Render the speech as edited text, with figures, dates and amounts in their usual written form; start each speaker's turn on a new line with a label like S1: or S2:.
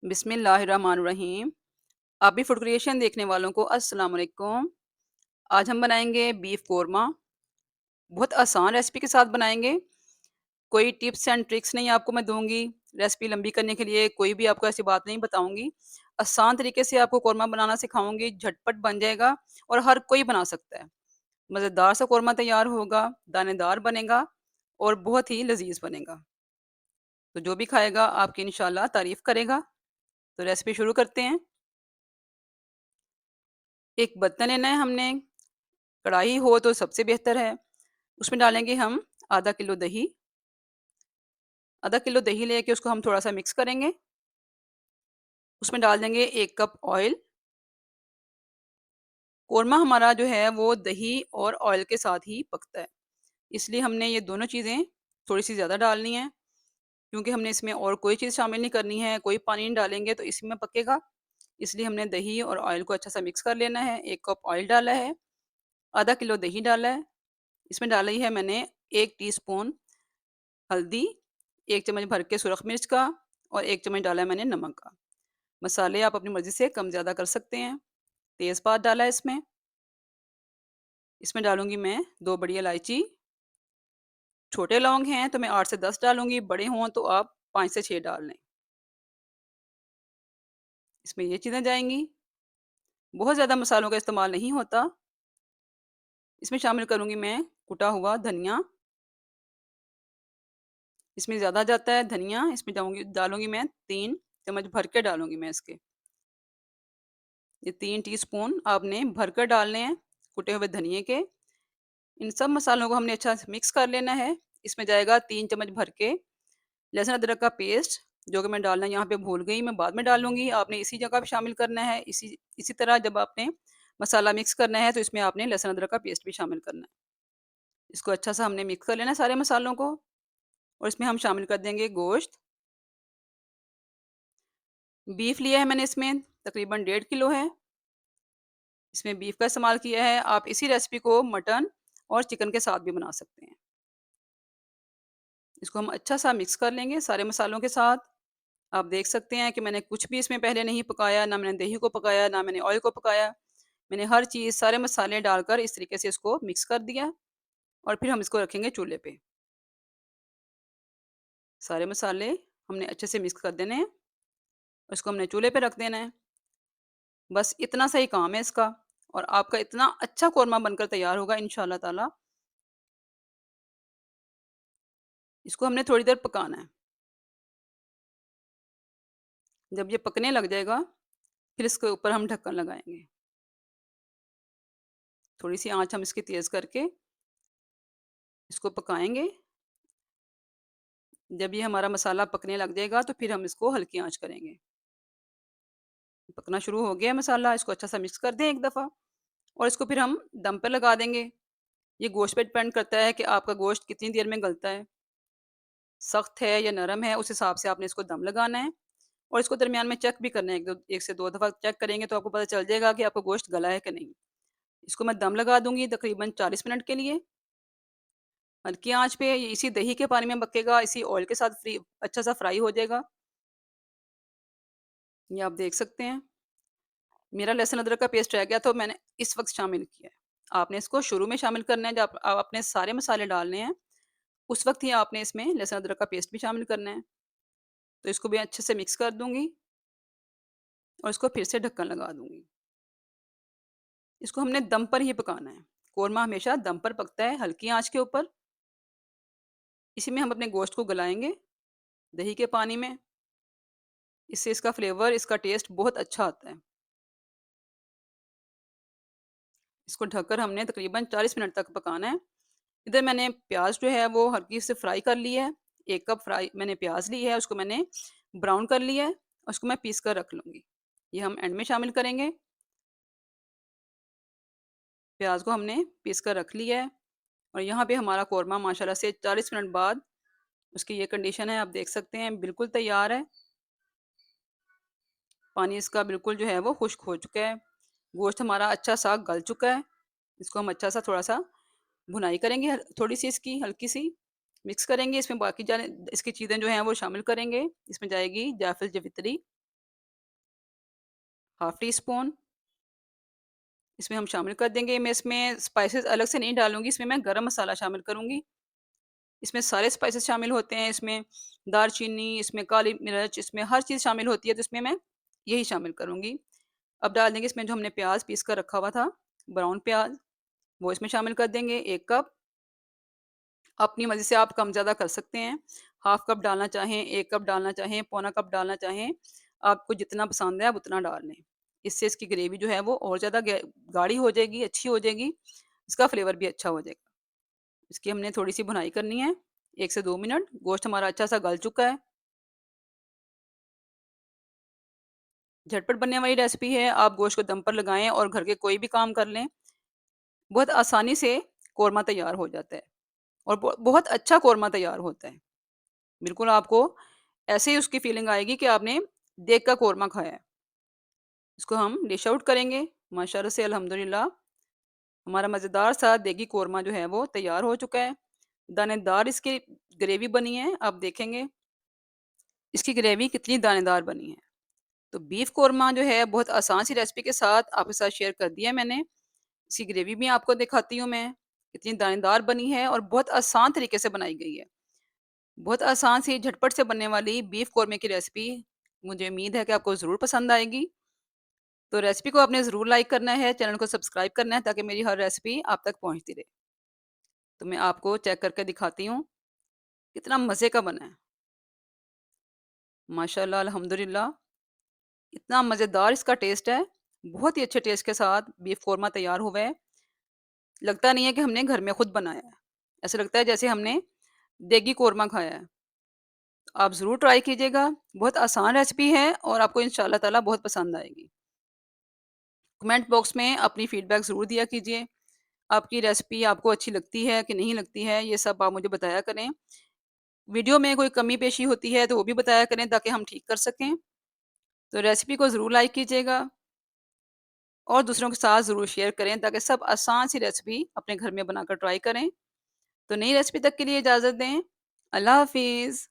S1: बिस्मिल्लाहिर्रहमानिर्रहीम। आप भी फूड क्रिएशन देखने वालों को अस्सलाम वालेकुम। आज हम बनाएंगे बीफ कोरमा। बहुत आसान रेसिपी के साथ बनाएंगे। कोई टिप्स एंड ट्रिक्स नहीं आपको मैं दूंगी। रेसिपी लंबी करने के लिए कोई भी आपको ऐसी बात नहीं बताऊंगी। आसान तरीके से आपको कोरमा बनाना सिखाऊंगी, झटपट बन जाएगा और हर कोई बना सकता है। मज़ेदार सा कोरमा तैयार होगा, दानेदार बनेगा और बहुत ही लजीज बनेगा। तो जो भी खाएगा आपकी इंशाल्लाह तारीफ करेगा। तो रेसिपी शुरू करते हैं। एक बर्तन लेना है हमने। कढ़ाई हो तो सबसे बेहतर है। उसमें डालेंगे हम आधा किलो दही। आधा किलो दही लेके उसको हम थोड़ा-सा मिक्स करेंगे। उसमें डाल देंगे 1 कप ऑयल। कोरमा हमारा जो है वो दही और ऑयल के साथ ही पकता है। इसलिए हमने ये दोनों चीज़ें थोड़ी-सी ज़्यादा डालनी है, क्योंकि हमने इसमें और कोई चीज़ शामिल नहीं करनी है, कोई पानी नहीं डालेंगे तो इसी में पकेगा। इसलिए हमने दही और ऑयल को अच्छा-सा मिक्स कर लेना है। 1 कप ऑयल डाला है, आधा किलो दही डाला है। इसमें डाली है मैंने 1 टीस्पून हल्दी, 1 चम्मच भर के सुरख मिर्च का और 1 चम्मच डाला है मैंने नमक का। मसाले आप अपनी मर्ज़ी से कम-ज़्यादा कर सकते हैं। तेज़पात डाला है इसमें। इसमें डालूँगी मैं 2 बड़ी इलायची। छोटे लौंग हैं तो मैं 8 से 10 डालूँगी, बड़े हों तो आप 5 से 6 डाल लें। इसमें ये चीज़ें जाएँगी। बहुत ज़्यादा मसालों का इस्तेमाल नहीं होता। इसमें शामिल करूँगी मैं कुटा हुआ धनिया। इसमें ज़्यादा जाता है धनिया। इसमें डालूँगी मैं 3 चम्मच भर के डालूँगी मैं इसके। ये 3 टीस्पून आपने भरकर डालने हैं कुटे हुए धनिये के। इन सब मसालों को हमने अच्छा से मिक्स कर लेना है। इसमें जाएगा 3 चम्मच भर के लहसुन अदरक का पेस्ट, जो कि मैं डालना यहाँ पे भूल गई, मैं बाद में डालूँगी। आपने इसी जगह पे शामिल करना है। इसी इसी तरह जब आपने मसाला मिक्स करना है तो इसमें आपने लहसुन अदरक का पेस्ट भी शामिल करना है। इसको अच्छा सा हमने मिक्स कर लेना है सारे मसालों को और इसमें हम शामिल कर देंगे गोश्त। बीफ लिया है मैंने इसमें तकरीबन 1.5 किलो है। इसमें बीफ का इस्तेमाल किया है। आप इसी रेसिपी को मटन और चिकन के साथ भी बना सकते हैं। इसको हम अच्छा सा मिक्स कर लेंगे सारे मसालों के साथ। आप देख सकते हैं कि मैंने कुछ भी इसमें पहले नहीं पकाया, ना मैंने दही को पकाया, ना मैंने ऑयल को पकाया। मैंने हर चीज़, सारे मसाले डालकर इस तरीके से इसको मिक्स कर दिया और फिर हम इसको रखेंगे चूल्हे पे। सारे मसाले हमने अच्छे से मिक्स कर देने हैं और इसको हमने चूल्हे पे रख देना है। बस इतना सा ही काम है इसका और आपका इतना अच्छा कोरमा बनकर तैयार होगा इंशाअल्लाह ताला। इसको हमने थोड़ी देर पकाना है। जब ये पकने लग जाएगा, फिर इसके ऊपर हम ढक्कन लगाएँगे। थोड़ी-सी आँच हम इसकी तेज़ करके इसको पकाएँगे। जब ये हमारा मसाला पकने लग जाएगा, तो फिर हम इसको हल्की आँच करेंगे। पकना शुरू हो गया है मसाला, इसको अच्छा सा मिक्स कर दें एक दफ़ा और इसको फिर हम दम पे लगा देंगे। ये गोश्त पे डिपेंड करता है कि आपका गोश्त कितनी देर में गलता है, सख्त है या नरम है, उस हिसाब से आपने इसको दम लगाना है और इसको दरमियान में चेक भी करना है। 1 से 2 दफ़ा चेक करेंगे तो आपको पता चल जाएगा कि आपका गोश्त गला है कि नहीं। इसको मैं दम लगा दूँगी तकरीबन 40 मिनट के लिए। हल्की आँच पे ये इसी दही के पानी में पकेगा, इसी ऑयल के साथ अच्छा सा फ्राई हो जाएगा। ये आप देख सकते हैं। मेरा लहसुन अदरक का पेस्ट रह गया तो मैंने इस वक़्त शामिल किया है। आपने इसको शुरू में शामिल करना है, जब आप आपने सारे मसाले डालने हैं, उस वक़्त ही आपने इसमें लहसुन अदरक का पेस्ट भी शामिल करना है। तो इसको भी अच्छे से मिक्स कर दूँगी और इसको फिर से ढक्कन लगा दूँगी। इसको हमने दम पर ही पकाना है। कोरमा हमेशा दम पर पकता है, हल्की आँच के ऊपर। इसी में हम अपने गोश्त को गलाएँगे, दही के पानी में। इससे इसका फ्लेवर, इसका टेस्ट बहुत अच्छा आता है। इसको ढककर हमने तकरीबन 40 मिनट तक पकाना है। इधर मैंने प्याज़ जो है वो हल्की से फ्राई कर ली है। 1 कप फ्राई मैंने प्याज़ ली है, उसको मैंने ब्राउन कर लिया है, उसको मैं पीस कर रख लूँगी। ये हम एंड में शामिल करेंगे। प्याज़ को हमने पीस कर रख लिया है और यहाँ पे हमारा कोरमा माशाल्लाह से 40 मिनट बाद उसकी ये कंडीशन है, आप देख सकते हैं बिल्कुल तैयार है। पानी इसका बिल्कुल जो है वो खुश्क हो चुका है। गोश्त हमारा अच्छा-सा गल चुका है। इसको हम अच्छा-सा थोड़ा-सा भुनाई करेंगे, थोड़ी-सी इसकी हल्की-सी मिक्स करेंगे। इसमें बाकी जाने इसकी चीज़ें जो हैं वो शामिल करेंगे। इसमें जाएगी जायफ़ल, जावित्री, हाफ टी स्पून इसमें हम शामिल कर देंगे। मैं इसमें स्पाइसेस अलग से नहीं डालूँगी, इसमें मैं गरम मसाला शामिल करूँगी। इसमें सारे स्पाइसेस शामिल होते हैं, इसमें दालचीनी, इसमें काली मिर्च, इसमें हर चीज़ शामिल होती है, तो इसमें मैं यही शामिल करूँगी। अब डाल देंगे इसमें जो हमने प्याज़ पीस कर रखा हुआ था, ब्राउन प्याज़, वो इसमें शामिल कर देंगे 1 कप। अपनी मर्ज़ी से आप कम-ज़्यादा कर सकते हैं। हाफ कप डालना चाहें, 1 कप डालना चाहें, पौना कप डालना चाहें, आपको जितना पसंद है आप उतना डाल लें। इससे इसकी ग्रेवी जो है वो और ज़्यादा गाढ़ी हो जाएगी, अच्छी हो जाएगी, इसका फ्लेवर भी अच्छा हो जाएगा। इसकी हमने थोड़ी-सी भुनाई करनी है, 1 से 2 मिनट। गोश्त हमारा अच्छा-सा गल चुका है। झटपट बनने वाली रेसिपी है, आप गोश्त को दम पर लगाएँ और घर के कोई भी काम कर लें, बहुत आसानी से कोरमा तैयार हो जाता है और बहुत अच्छा कोरमा तैयार होता है। बिल्कुल आपको ऐसे ही उसकी फीलिंग आएगी कि आपने देग का कोरमा खाया है। इसको हम डिश आउट करेंगे। माशाअल्लाह से अल्हम्दुलिल्लाह हमारा मज़ेदार सा देगी कोरमा जो है वो तैयार हो चुका है। दानेदार इसकी ग्रेवी बनी है, आप देखेंगे इसकी ग्रेवी कितनी दानेदार बनी है। तो बीफ कोरमा जो है बहुत आसान सी रेसिपी के साथ आपके साथ शेयर कर दिया है मैंने। इसकी ग्रेवी भी आपको दिखाती हूँ मैं, कितनी दानेदार बनी है और बहुत आसान तरीके से बनाई गई है। बहुत आसान सी झटपट से बनने वाली बीफ कोरमे की रेसिपी मुझे उम्मीद है कि आपको ज़रूर पसंद आएगी। तो रेसिपी को आपने ज़रूर लाइक करना है, चैनल को सब्सक्राइब करना है ताकि मेरी हर रेसिपी आप तक पहुँचती रहे। तो मैं आपको चेक करके दिखाती हूँ, कितना मज़े का बना है। माशाअल्लाह अल्हम्दुलिल्लाह इतना मज़ेदार इसका टेस्ट है। बहुत ही अच्छे टेस्ट के साथ बीफ कोरमा तैयार हुआ है। लगता नहीं है कि हमने घर में खुद बनाया है। ऐसा लगता है जैसे हमने देगी कोरमा खाया है। आप ज़रूर ट्राई कीजिएगा। बहुत आसान रेसिपी है और आपको इंशाअल्लाह ताला बहुत पसंद आएगी। कमेंट बॉक्स में अपनी फीडबैक ज़रूर दिया कीजिए। आपकी रेसिपी आपको अच्छी लगती है कि नहीं लगती है, ये सब आप मुझे बताया करें। वीडियो में कोई कमी पेशी होती है तो वो भी बताया करें ताकि हम ठीक कर सकें। तो रेसिपी को ज़रूर लाइक कीजिएगा और दूसरों के साथ ज़रूर शेयर करें ताकि सब आसान सी रेसिपी अपने घर में बनाकर ट्राई करें। तो नई रेसिपी तक के लिए इजाज़त दें। अल्लाह हाफ़िज़।